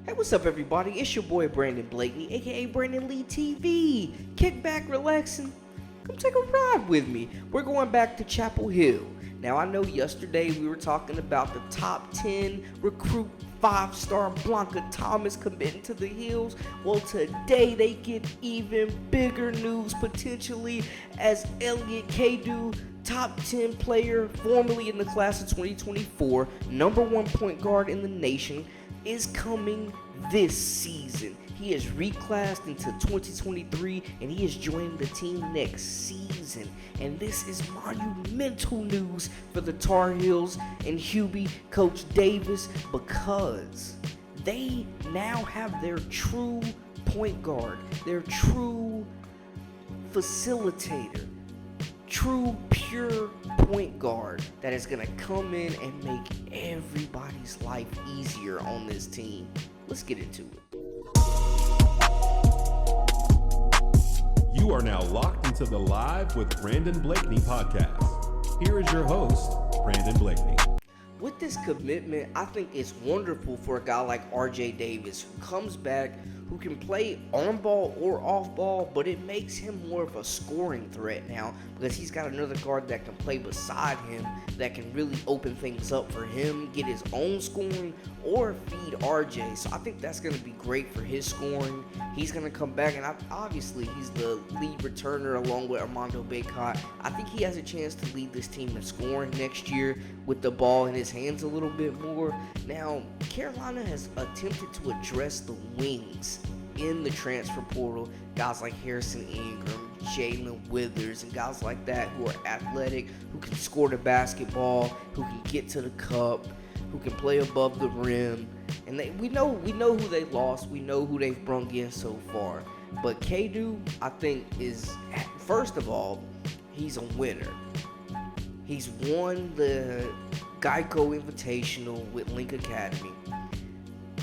Hey, what's up, everybody? It's your boy Brandon Blakeney, aka Brandon Lee TV. Kick back, relax, and come take a ride with me. We're going back to Chapel Hill. Now, I know yesterday we were talking about the top 10 recruit 5-star Blanca Thomas committing to the Hills. Well, today they get even bigger news potentially as Elliot Cadeau, top 10 player formerly in the class of 2024, number 1 point guard in the nation, is coming this season. He is reclassed into 2023 and he is joining the team next season. And this is monumental news for the Tar Heels and Hubie, Coach Davis, because they now have their true point guard, their true facilitator, true pure point guard that is going to come in and make everybody's life easier on this team. Let's get into it. You are now locked into the Live with Brandon Blakeney podcast. Here is your host, Brandon Blakeney. With this commitment, I think it's wonderful for a guy like RJ Davis who comes back, who can play on ball or off ball, but it makes him more of a scoring threat now because he's got another guard that can play beside him that can really open things up for him, get his own scoring, or feed RJ. So I think that's going to be great for his scoring. He's going to come back, and obviously he's the lead returner along with Armando Bacot. I think he has a chance to lead this team in scoring next year with the ball in his hands a little bit more. Now, Carolina has attempted to address the wings in the transfer portal, guys like Harrison Ingram, Jalen Withers, and guys like that who are athletic, who can score the basketball, who can get to the cup, who can play above the rim. And we know who they lost, we know who they've brung in so far. But Cadeau, I think, is, first of all, he's a winner. He's won the Geico Invitational with Link Academy.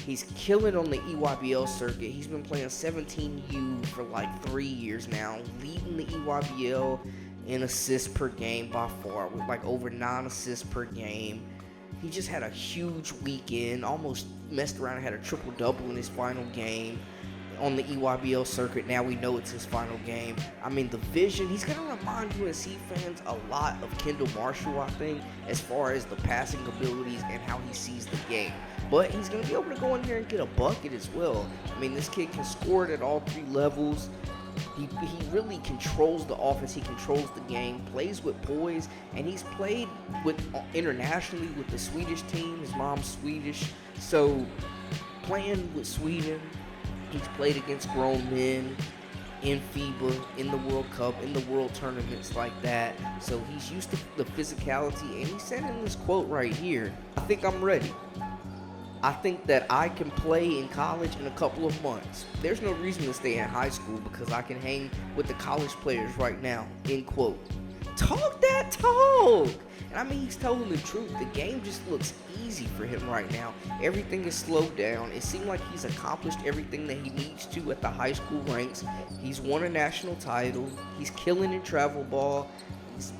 He's killing on the EYBL circuit. He's been playing 17U for like 3 years now, leading the EYBL in assists per game by far, with like over 9 assists per game. He just had a huge weekend, almost messed around and had a triple-double in his final game on the EYBL circuit. Now we know it's his final game. I mean, the vision, he's going to remind UNC fans a lot of Kendall Marshall, I think, as far as the passing abilities and how he sees the game. But he's going to be able to go in here and get a bucket as well. I mean, this kid can score it at all 3 levels. He really controls the offense. He controls the game, plays with poise, and he's played with internationally with the Swedish team. His mom's Swedish. So playing with Sweden, he's played against grown men in FIBA, in the World Cup, in the World Tournaments like that. So he's used to the physicality, and he said in this quote right here, "I think I'm ready. I think that I can play in college in a couple of months. There's no reason to stay in high school because I can hang with the college players right now," end quote. Talk that talk! And I mean, he's telling the truth. The game just looks easy for him right now. Everything is slowed down. It seemed like he's accomplished everything that he needs to at the high school ranks. He's won a national title. He's killing in travel ball. He's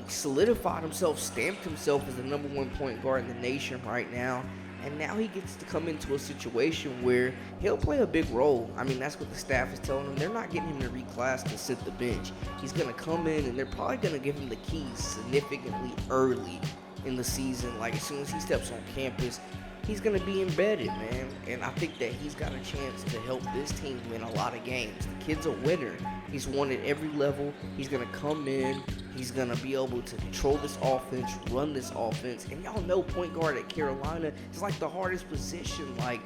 solidified himself, stamped himself as the number 1 point guard in the nation right now. And now he gets to come into a situation where he'll play a big role. I mean, that's what the staff is telling him. They're not getting him to reclass to sit the bench. He's going to come in, and they're probably going to give him the keys significantly early in the season. Like, as soon as he steps on campus, he's going to be embedded, man. And I think that he's got a chance to help this team win a lot of games. The kid's a winner. He's won at every level. He's going to come in. He's going to be able to control this offense, run this offense. And y'all know point guard at Carolina is like the hardest position. Like,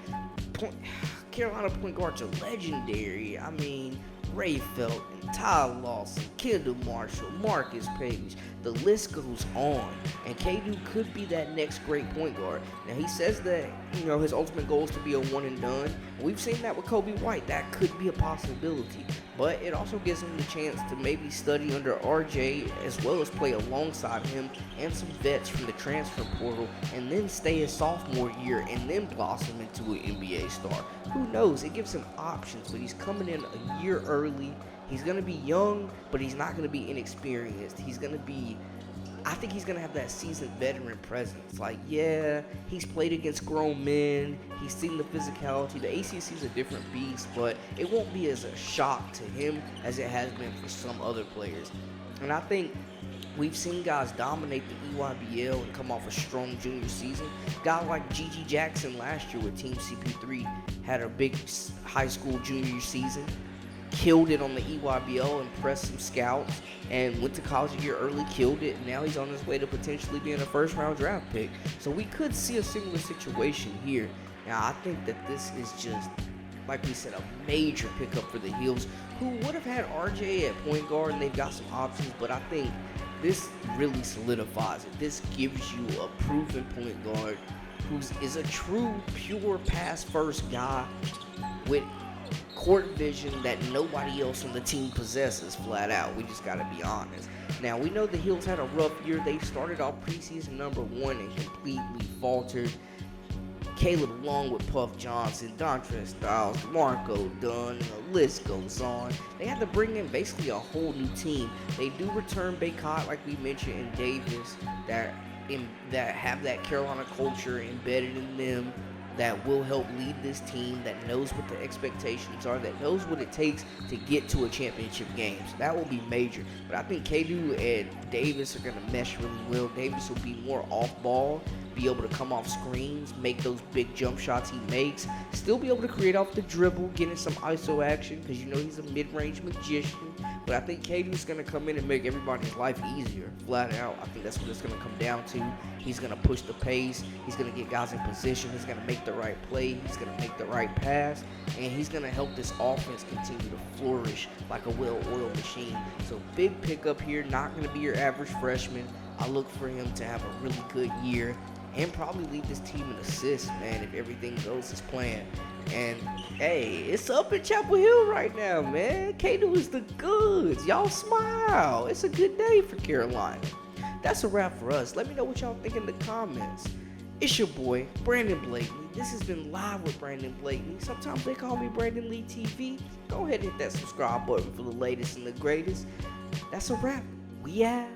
Carolina point guards are legendary. I mean, Ray Felton, Ty Lawson, Kendall Marshall, Marcus Page. The list goes on. And Cadeau could be that next great point guard. Now, he says that, his ultimate goal is to be a one and done. We've seen that with Kobe White. That could be a possibility. But it also gives him the chance to maybe study under RJ as well as play alongside him and some vets from the transfer portal and then stay his sophomore year and then blossom into an NBA star. Who knows? It gives him options, but he's coming in a year early. He's going to be young, but he's not going to be inexperienced. He's going to be I think he's going to have that seasoned veteran presence. Like, yeah, he's played against grown men. He's seen the physicality. The ACC is a different beast, but it won't be as a shock to him as it has been for some other players. And I think we've seen guys dominate the EYBL and come off a strong junior season. A guy like Gigi Jackson last year with Team CP3 had a big high school junior season. Killed it on the EYBL, impressed some scouts, and went to college a year early, killed it, and now he's on his way to potentially being a first-round draft pick. So we could see a similar situation here. Now, I think that this is just, like we said, a major pickup for the Heels, who would have had RJ at point guard, and they've got some options, but I think this really solidifies it. This gives you a proven point guard who is a true, pure pass-first guy with court vision that nobody else on the team possesses, flat out. We just got to be honest. Now, we know the Heels had a rough year. They started off preseason number 1 and completely faltered. Caleb Long with Puff Johnson, Dontre Styles, Marco Dunn, and the list goes on. They had to bring in basically a whole new team. They do return Baycott, like we mentioned, and Davis, that have that Carolina culture embedded in them, that will help lead this team, that knows what the expectations are, that knows what it takes to get to a championship game. So that will be major. But I think Cadeau and Davis are going to mesh really well. Davis will be more off ball, be able to come off screens, make those big jump shots he makes, still be able to create off the dribble, get in some ISO action, because you know he's a mid-range magician. But I think Cadeau's going to come in and make everybody's life easier, flat out. I think that's what it's going to come down to. He's going to push the pace. He's going to get guys in position. He's going to make the right play. He's going to make the right pass. And he's going to help this offense continue to flourish like a well-oiled machine. So big pickup here. Not going to be your average freshman. I look for him to have a really good year and probably lead this team in assists, man, if everything goes as planned. And, hey, it's up in Chapel Hill right now, man. Cadeau is the goods. Y'all smile. It's a good day for Carolina. That's a wrap for us. Let me know what y'all think in the comments. It's your boy, Brandon Blakeney. This has been Live with Brandon Blakeney. Sometimes they call me Brandon Lee TV. Go ahead and hit that subscribe button for the latest and the greatest. That's a wrap. We out.